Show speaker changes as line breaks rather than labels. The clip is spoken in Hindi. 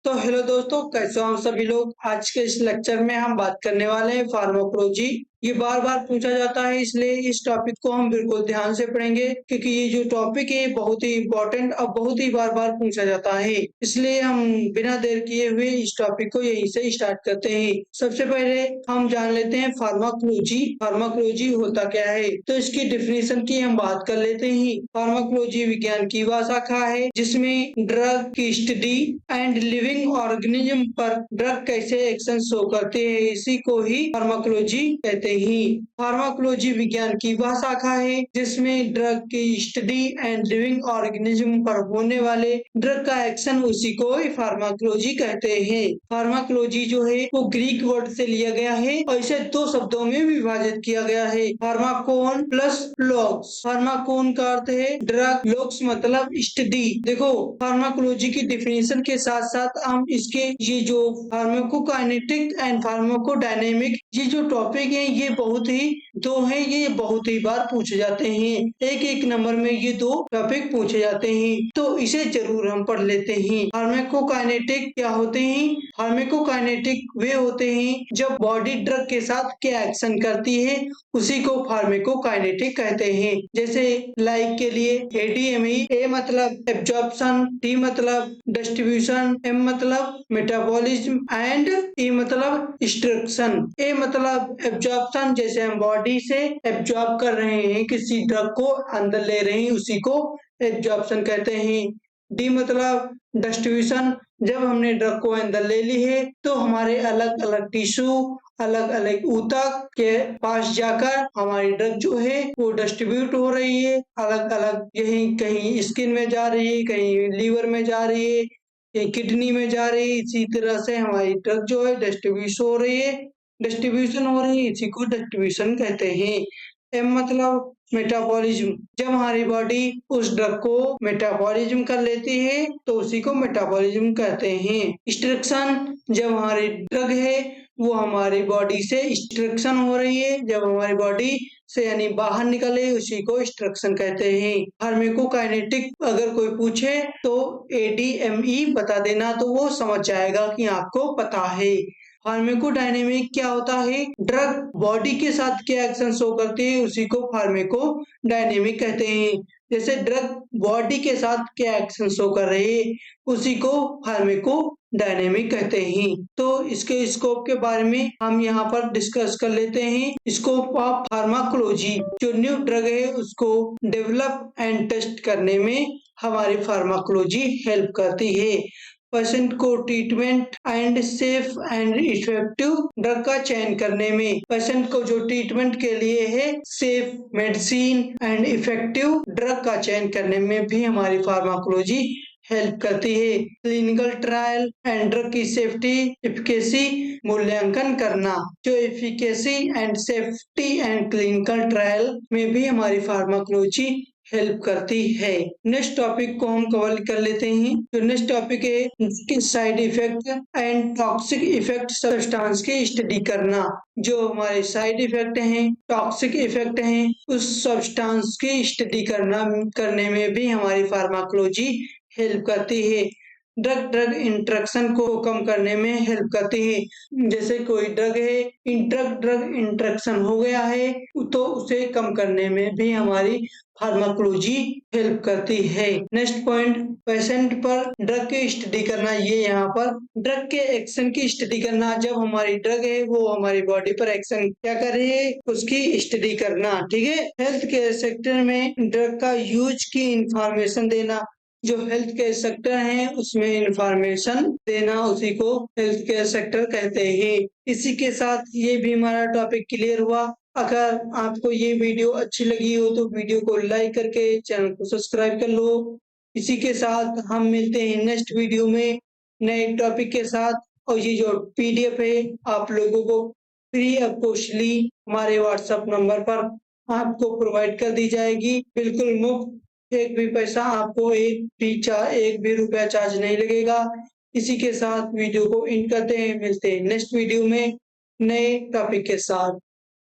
तो हेलो दोस्तों, कैसे हो हम सभी लोग। आज के इस लेक्चर में हम बात करने वाले हैं फार्माकोलॉजी। ये बार बार पूछा जाता है, इसलिए इस टॉपिक को हम बिल्कुल ध्यान से पढ़ेंगे, क्योंकि ये जो टॉपिक है बहुत ही इम्पोर्टेंट और बहुत ही बार बार पूछा जाता है। इसलिए हम बिना देर किए हुए इस टॉपिक को यहीं से स्टार्ट करते हैं। सबसे पहले हम जान लेते हैं फार्माकोलॉजी। फार्माकोलॉजी होता क्या है, तो इसकी डेफिनेशन की हम बात कर लेते हैं। फार्माकोलॉजी विज्ञान की वह शाखा है जिसमें ड्रग की स्टडी एंड लिविंग ऑर्गेनिज्म पर ड्रग कैसे एक्शन शो करते हैं, इसी को ही फार्माकोलॉजी कहते हैं। फार्माकोलॉजी विज्ञान की वह शाखा है जिसमें ड्रग की स्टडी एंड लिविंग ऑर्गेनिज्म पर होने वाले ड्रग का एक्शन, उसी को ही फार्माकोलॉजी कहते हैं। फार्माकोलॉजी जो है वो ग्रीक वर्ड से लिया गया है और इसे दो शब्दों में विभाजित किया गया है, फार्माकोन प्लस लॉग्स। फार्माकोन का अर्थ है ड्रग, लॉग्स मतलब स्टडी। देखो, फार्माकोलॉजी की डेफिनेशन के साथ साथ हम इसके ये जो फार्माकोकाइनेटिक एंड फार्माकोडायनेमिक ये जो टॉपिक है ये बहुत ही ये बहुत ही बार पूछे जाते हैं। एक एक नंबर में ये दो टॉपिक पूछे जाते हैं, तो इसे जरूर हम पढ़ लेते हैं। फार्माकोकाइनेटिक क्या होते हैं? फार्माकोकाइनेटिक वे होते हैं जब बॉडी ड्रग के साथ क्या एक्शन करती है, उसी को फार्माकोकाइनेटिक कहते हैं। जैसे लाइक के लिए एडीएमई, ए मतलब एब्जॉर्प्शन, डी मतलब डिस्ट्रीब्यूशन, एम मतलब मेटाबॉलिज्म एंड ई मतलब डिस्ट्रक्शन। ए मतलब एब्जॉर्प्शन, जैसे हम बॉडी से एब्जॉर्ब कर रहे हैं, किसी ड्रग को अंदर ले रहे हैं, उसी को एब्जॉर्प्शन कहते हैं। डी मतलब डिस्ट्रीब्यूशन, जब हमने ड्रग को अंदर ले ली है तो हमारे अलग अलग टिश्यू, अलग अलग ऊतक के पास जाकर हमारी ड्रग जो है वो डिस्ट्रीब्यूट हो रही है। अलग अलग, यही कहीं स्किन में जा रही है, कहीं लीवर में जा रही है, कहीं किडनी में जा रही है। इसी तरह से हमारी ड्रग जो है डिस्ट्रीब्यूशन हो रही है, इसी को डिस्ट्रीब्यूशन कहते हैं। एम मतलब मेटाबॉलिज्म, जब हमारी बॉडी उस ड्रग को मेटाबॉलिज्म कर लेती है तो उसी को मेटाबॉलिज्म कहते हैं। डिस्ट्रक्शन, जब हमारी ड्रग है वो हमारी बॉडी से डिस्ट्रक्शन हो रही है, जब हमारी बॉडी से यानी बाहर निकले, उसी को डिस्ट्रक्शन कहते हैं। फार्माकोकाइनेटिक अगर कोई पूछे तो एडीएमई बता देना, तो वो समझ जाएगा कि आपको पता है। फार्माकोडायनेमिक क्या होता है? ड्रग बॉडी के साथ क्या एक्शन शो करती है, उसी को फार्माकोडायनेमिक कहते हैं। जैसे ड्रग बॉडी के साथ क्या एक्शन शो कर रही है, उसी को फार्माकोडायनेमिक कहते हैं। तो इसके स्कोप के बारे में हम यहाँ पर डिस्कस कर लेते हैं। स्कोप ऑफ फार्माकोलॉजी, जो न्यू ड्रग है उसको डेवलप एंड टेस्ट करने में हमारी फार्माकोलॉजी हेल्प करती है। पेशेंट को treatment and safe and effective drug का चयन करने में, पेशेंट को जो ट्रीटमेंट के लिए है safe medicine and effective drug का चयन करने में भी हमारी फार्माकोलॉजी हेल्प करती है। क्लिनिकल ट्रायल एंड ड्रग की सेफ्टी एफिकेसी मूल्यांकन करना, जो efficacy and safety and clinical trial में भी हमारी फार्माकोलॉजी हेल्प करती है। नेक्स्ट टॉपिक को हम कवर कर लेते हैं। जो नेक्स्ट टॉपिक है side effect and toxic effect substance की स्टडी करना। जो हमारे साइड इफेक्ट हैं, टॉक्सिक इफेक्ट हैं, उस सब्सटेंस की स्टडी करने में भी हमारी फार्माकोलॉजी हेल्प करती है। ड्रग ड्रग इंटरेक्शन को कम करने में हेल्प करती है। जैसे कोई ड्रग है, ड्रग ड्रग इंटरेक्शन हो गया है, तो उसे कम करने में भी हमारी फार्माकोलॉजी हेल्प करती है। नेक्स्ट पॉइंट, पेशेंट पर ड्रग की स्टडी करना। ये यहाँ पर ड्रग के एक्शन की स्टडी करना, जब हमारी ड्रग है वो हमारी बॉडी पर एक्शन क्या कर रही है उसकी स्टडी करना। ठीक है। हेल्थ केयर सेक्टर में ड्रग का यूज की इंफॉर्मेशन देना, जो हेल्थ केयर सेक्टर है उसमें इंफॉर्मेशन देना, उसी को हेल्थ केयर सेक्टर कहते हैं। इसी के साथ ये भी हमारा टॉपिक क्लियर हुआ। अगर आपको ये वीडियो अच्छी लगी हो तो वीडियो को लाइक करके चैनल को सब्सक्राइब कर लो। इसी के साथ हम मिलते हैं नेक्स्ट वीडियो में नए टॉपिक के साथ। और ये जो पीडीएफ है आप लोगों को फ्री ऑफ कॉस्टली हमारे व्हाट्सएप नंबर पर आपको प्रोवाइड कर दी जाएगी, बिल्कुल मुफ्त। एक भी पैसा आपको एक भी रुपया चार्ज नहीं लगेगा। इसी के साथ वीडियो को एंड करते हैं। मिलते हैं नेक्स्ट वीडियो में नए टॉपिक के साथ।